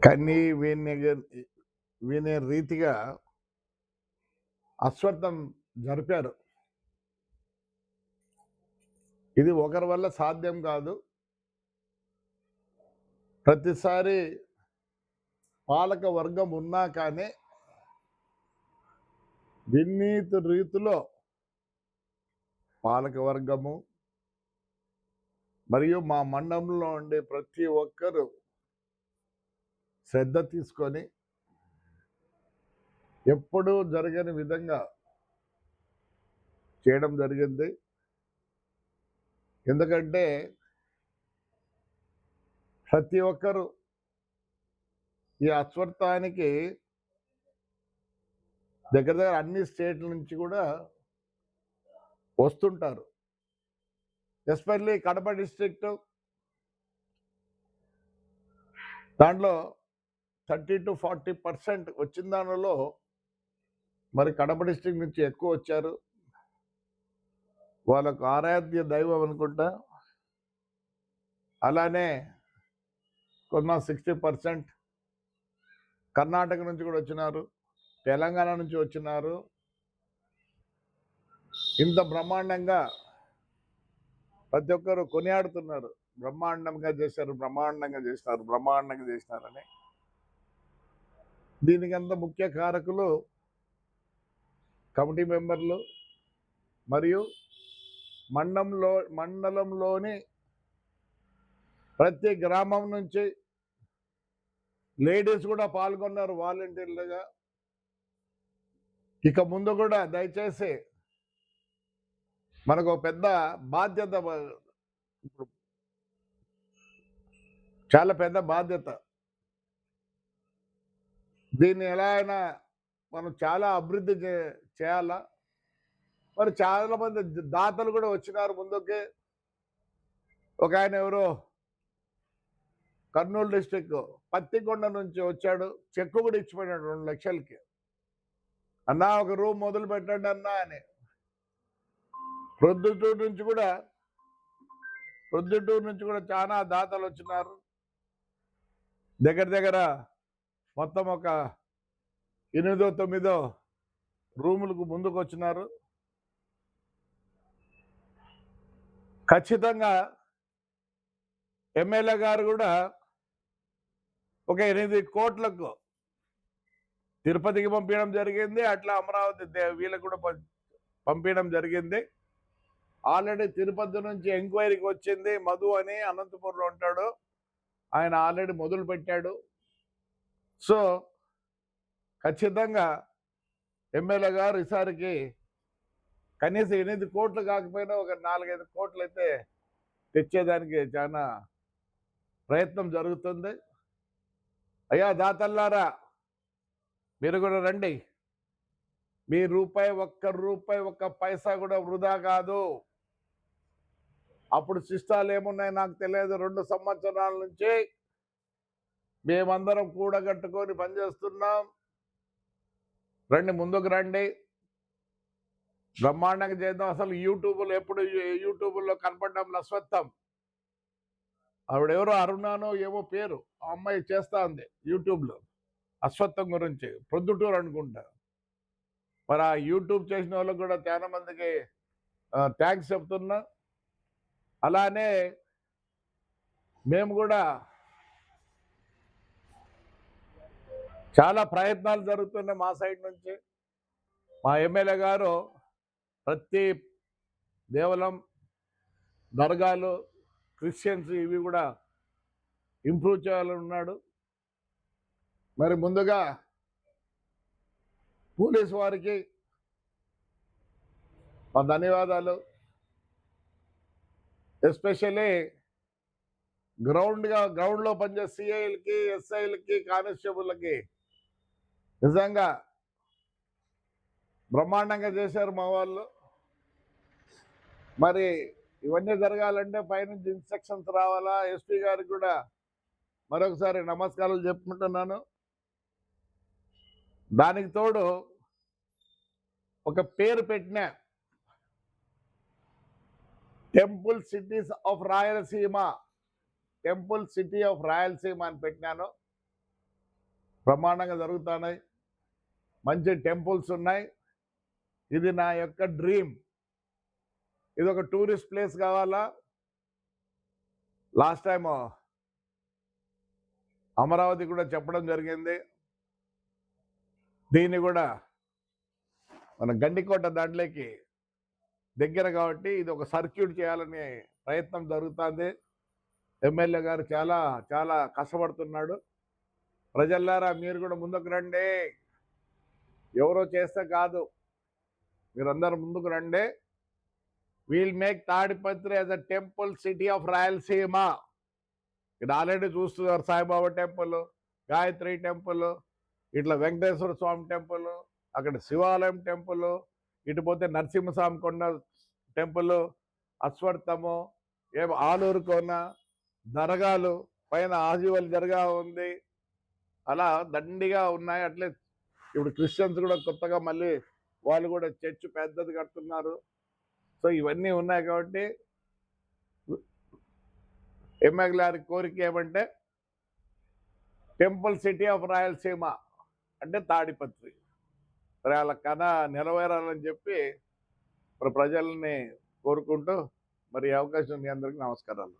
కని వినే రీతిగా అశ్వత్థం జరిపారు. ఇది ఒకరి వల్ల సాధ్యం కాదు. ప్రతిసారి పాలక వర్గం ఉన్నా కానీ వినీత రీతిలో పాలక వర్గము మరియు మా మండలంలో ఉండే ప్రతి ఒక్కరూ శ్రద్ధ తీసుకొని ఎప్పుడూ జరగని విధంగా చేయడం జరిగింది. ఎందుకంటే ప్రతి ఒక్కరూ ఈ అశ్వత్థానికి దగ్గర దగ్గర అన్ని స్టేట్ల నుంచి కూడా వస్తుంటారు. ఎస్పెషల్లీ కడప డిస్ట్రిక్ట్ దాంట్లో 30 to 40% వచ్చిన దానిలో మరి కడప డిస్ట్రిక్ట్ నుంచి ఎక్కువ వచ్చారు. వాళ్ళకు ఆరాధ్య దైవం అనుకుంటా. అలానే కొన్న 60% కర్ణాటక నుంచి కూడా వచ్చినారు, తెలంగాణ నుంచి వచ్చినారు. ఇంత బ్రహ్మాండంగా ప్రతి ఒక్కరు కొనియాడుతున్నారు. బ్రహ్మాండంగా చేశారు, బ్రహ్మాండంగా చేసినారు, బ్రహ్మాండంగా చేసినారని. దీనికి అంత ముఖ్య కారకులు కమిటీ మెంబర్లు మరియు మండలంలోని ప్రతి గ్రామం నుంచి లేడీస్ కూడా పాల్గొన్నారు వాలంటీర్లుగా. ఇక ముందు కూడా దయచేసి మనకు పెద్ద బాధ్యత, చాలా పెద్ద బాధ్యత. దీన్ని ఎలా అయినా మనం చాలా అభివృద్ధి చేయాలా. మరి చాలా మంది దాతలు కూడా వచ్చినారు ముందుకి. ఒక ఆయన ఎవరో కర్నూలు డిస్టిక్ పత్తికొండ నుంచి వచ్చాడు, చెక్కు కూడా ఇచ్చిపోయినాడు 2 లక్షలకి. అన్నా ఒక రూమ్ మొదలు పెట్టండి అన్నా అని. ప్రొద్దుటూరు నుంచి కూడా చాలా దాతలు వచ్చినారు. దగ్గర దగ్గర మొత్తం ఒక 8-9 రూములకు ముందుకు వచ్చినారు. ఖచ్చితంగా ఎమ్మెల్యే గారు కూడా ఒక 8 కోట్లకు తిరుపతికి పంపించడం జరిగింది. అట్లా అమరావతి వీళ్ళకి కూడా పంపించడం జరిగింది. ఆల్రెడీ తిరుపతి నుంచి ఎంక్వైరీకి వచ్చింది. మధు అని అనంతపురంలో ఉంటాడు, ఆయన ఆల్రెడీ మొదలు పెట్టాడు. సో ఖచ్చితంగా ఎమ్మెల్యే గారు ఈసారికి కనీసం 8 కోట్లు కాకపోయినా ఒక 4-5 కోట్లు అయితే తెచ్చేదానికి చాలా ప్రయత్నం జరుగుతుంది. అయ్యా దాతల్లారా, మీరు కూడా రండి. మీ ఒక్క రూపాయి ఒక్క పైసా కూడా వృధా కాదు. అప్పుడు శిష్టాలు ఏమున్నాయి నాకు తెలియదు. 2 సంవత్సరాల నుంచి మేమందరం కూడగట్టుకొని పనిచేస్తున్నాం. రండి, ముందుకు రండి, బ్రహ్మాండంగా చేద్దాం. అసలు యూట్యూబ్లో కనపడ్డాం అశ్వత్థం. ఆవిడెవరో అరుణానో ఏమో పేరు, ఆ అమ్మాయి చేస్తా ఉంది యూట్యూబ్లో అశ్వత్థం గురించి, ప్రొద్దుటూరు అనుకుంటా. మరి ఆ యూట్యూబ్ చేసిన వాళ్ళకి కూడా చాలా మందికి థ్యాంక్స్ చెప్తున్నా. అలానే మేము కూడా చాలా ప్రయత్నాలు జరుగుతున్నాయి మా సైడ్ నుంచి. మా ఎమ్మెల్యే గారు ప్రతి దేవాలయం, దర్గాలు, క్రిస్టియన్స్ ఇవి కూడా ఇంప్రూవ్ చేయాలని ఉన్నాడు. మరి ముందుగా పోలీసు వారికి మా ధన్యవాదాలు. ఎస్పెషల్లీ గ్రౌండ్లో పనిచేసే సిఐలకి, ఎస్ఐలకి, కానిస్టేబుల్కి నిజంగా బ్రహ్మాండంగా చేశారు మా వాళ్ళు. మరి ఇవన్నీ జరగాలంటే పైనుంచి ఇన్స్ట్రక్షన్స్ రావాలా. ఎస్పీ గారికి కూడా మరొకసారి నమస్కారాలు చెప్పుకుంటున్నాను. దానికి తోడు ఒక పేరు పెట్టిన టెంపుల్ సిటీ ఆఫ్ రాయలసీమ అని పెట్టినాను. బ్రహ్మాండంగా జరుగుతున్నాయి, మంచి టెంపుల్స్ ఉన్నాయి. ఇది నా యొక్క డ్రీమ్. ఇది ఒక టూరిస్ట్ ప్లేస్ కావాలా. లాస్ట్ టైం అమరావతి కూడా చెప్పడం జరిగింది. దీన్ని కూడా మన గండికోట దాంట్లోకి దగ్గర కాబట్టి ఇది ఒక సర్క్యూట్ చేయాలనే ప్రయత్నం జరుగుతుంది. ఎమ్మెల్యే గారు చాలా చాలా కష్టపడుతున్నాడు. ప్రజల్లారా మీరు కూడా ముందుకు రండి, ఎవరో చేస్తే కాదు, మీరందరూ ముందుకు రండి. We'll make Tadipatri as a temple city of Rayalaseema. ఇది ఆల్రెడీ చూస్తున్నారు, సాయిబాబా టెంపుల్, గాయత్రి టెంపుల్, ఇట్లా వెంకటేశ్వర స్వామి టెంపుల్, అక్కడ శివాలయం టెంపుల్, ఇటు పోతే నరసింహస్వామి కొండ టెంపుల్, అశ్వర్థము, ఆలూరు కోన దర్గాలు, పైన ఆజీవల్ దర్గా ఉంది, అలా దండిగా ఉన్నాయి. అట్లే ఇప్పుడు క్రిస్టియన్స్ కూడా కొత్తగా మళ్ళీ వాళ్ళు కూడా చర్చ్ పెద్దది కడుతున్నారు. సో ఇవన్నీ ఉన్నాయి కాబట్టి ఎమ్మెల్యే గారి కోరిక ఏమంటే టెంపుల్ సిటీ ఆఫ్ రాయలసీమ అంటే తాడిపత్రి. మరి వాళ్ళ కథ నెరవేరాలని చెప్పి మరి ప్రజల్ని కోరుకుంటూ మరి ఈ అవకాశం మీ అందరికీ నమస్కారాలు.